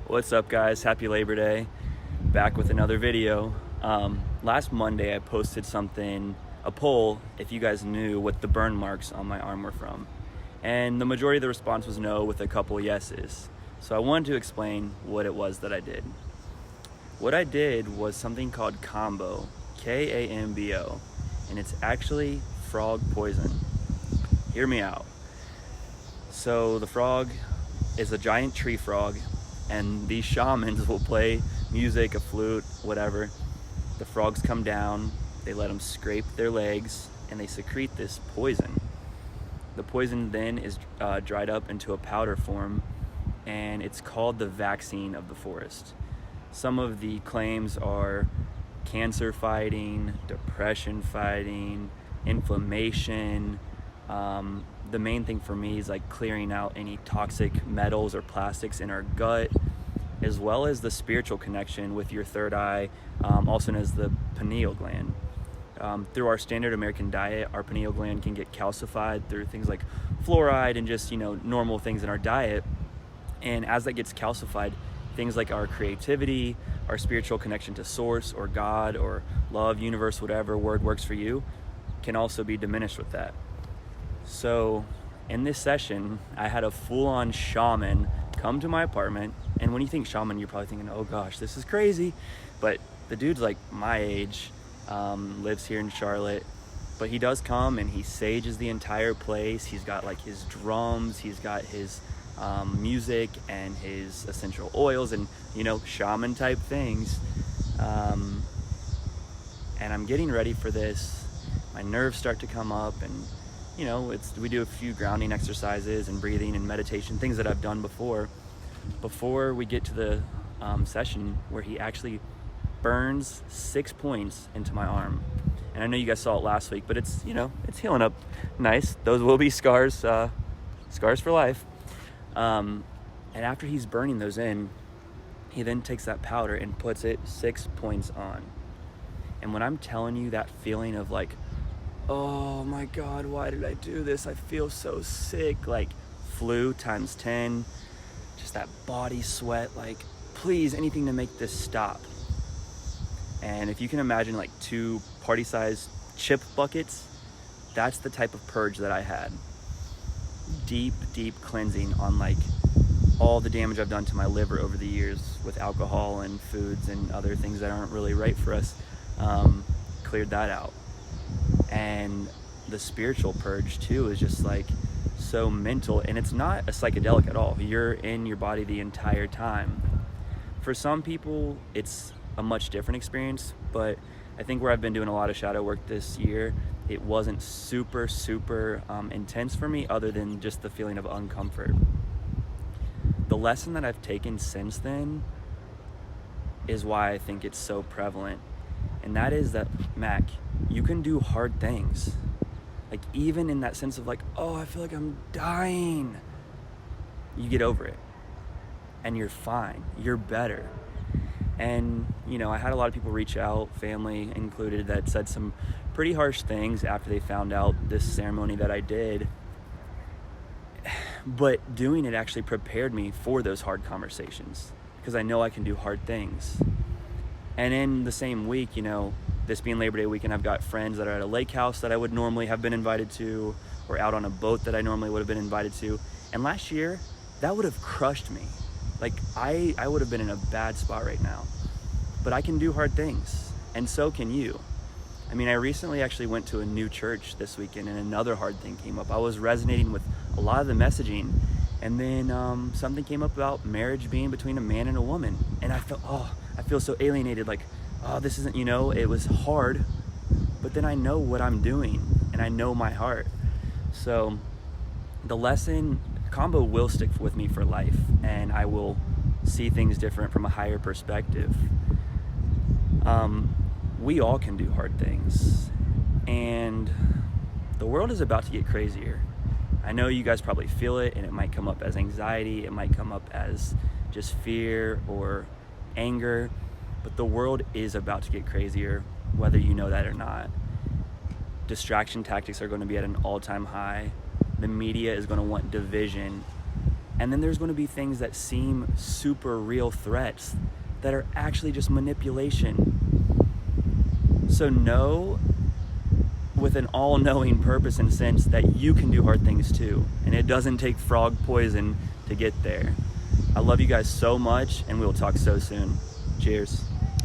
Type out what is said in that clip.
What's up, guys? Happy Labor Day. Back with another video. Last Monday I posted a poll, if you guys knew what the burn marks on my arm were from. And the majority of the response was no, with a couple yeses. So I wanted to explain what it was that I did. What I did was something called Kambo, K-A-M-B-O, and it's actually frog poison. Hear me out. So the frog is a giant tree frog, and these shamans will play music, a flute, whatever. The frogs come down, they let them scrape their legs, and they secrete this poison. The poison then is dried up into a powder form, and it's called the vaccine of the forest. Some of the claims are cancer fighting, depression fighting, inflammation. The main thing for me is like clearing out any toxic metals or plastics in our gut, as well as the spiritual connection with your third eye, also known as the pineal gland. Through our standard American diet, our pineal gland can get calcified through things like fluoride and just, normal things in our diet. And as that gets calcified, things like our creativity, our spiritual connection to source or God or love, universe, whatever word works for you, can also be diminished with that. So in this session, I had a full-on shaman come to my apartment. And when you think shaman, you're probably thinking, oh gosh, this is crazy. But the dude's like my age, lives here in Charlotte. But he does come and he sages the entire place. He's got like his drums, he's got his music and his essential oils and, shaman type things. And I'm getting ready for this. My nerves start to come up, and we do a few grounding exercises and breathing and meditation, things that I've done before we get to the session where he actually burns 6 points into my arm. And I know you guys saw it last week, but it's healing up nice. Those will be scars for life. And after he's burning those in, he then takes that powder and puts it 6 points on. And when I'm telling you that feeling of like, oh my God, why did I do this? I feel so sick, like flu times 10, just that body sweat, like please, anything to make this stop. And if you can imagine like 2 party-sized chip buckets, that's the type of purge that I had. Deep cleansing on like all the damage I've done to my liver over the years with alcohol and foods and other things that aren't really right for us. Cleared that out. And the spiritual purge too is just like so mental, and it's not a psychedelic at all. You're in your body the entire time. For some people, it's a much different experience, but I think where I've been doing a lot of shadow work this year, it wasn't super intense for me, other than just the feeling of uncomfort. The lesson that I've taken since then is why I think it's so prevalent. And that is that, Mac, you can do hard things. Like even in that sense of like, oh, I feel like I'm dying. You get over it and you're fine. You're better. And, I had a lot of people reach out, family included, that said some pretty harsh things after they found out this ceremony that I did. But doing it actually prepared me for those hard conversations, because I know I can do hard things. And in the same week, this being Labor Day weekend, I've got friends that are at a lake house that I would normally have been invited to, or out on a boat that I normally would have been invited to. And last year, that would have crushed me. Like I would have been in a bad spot right now. But I can do hard things, and so can you. I mean, I recently actually went to a new church this weekend, and another hard thing came up. I was resonating with a lot of the messaging, and then something came up about marriage being between a man and a woman. And I feel so alienated, like, oh, this isn't, it was hard, but then I know what I'm doing and I know my heart. So the lesson, Kambo will stick with me for life, and I will see things different from a higher perspective. We all can do hard things, and the world is about to get crazier. I know you guys probably feel it, and it might come up as anxiety, it might come up as just fear or anger, but the world is about to get crazier, whether you know that or not. Distraction tactics are going to be at an all-time high. The media is going to want division, And then there's going to be things that seem super real threats that are actually just manipulation. So know with an all-knowing purpose and sense that you can do hard things too. And it doesn't take frog poison to get there. I love you guys so much, and we'll talk so soon. Cheers.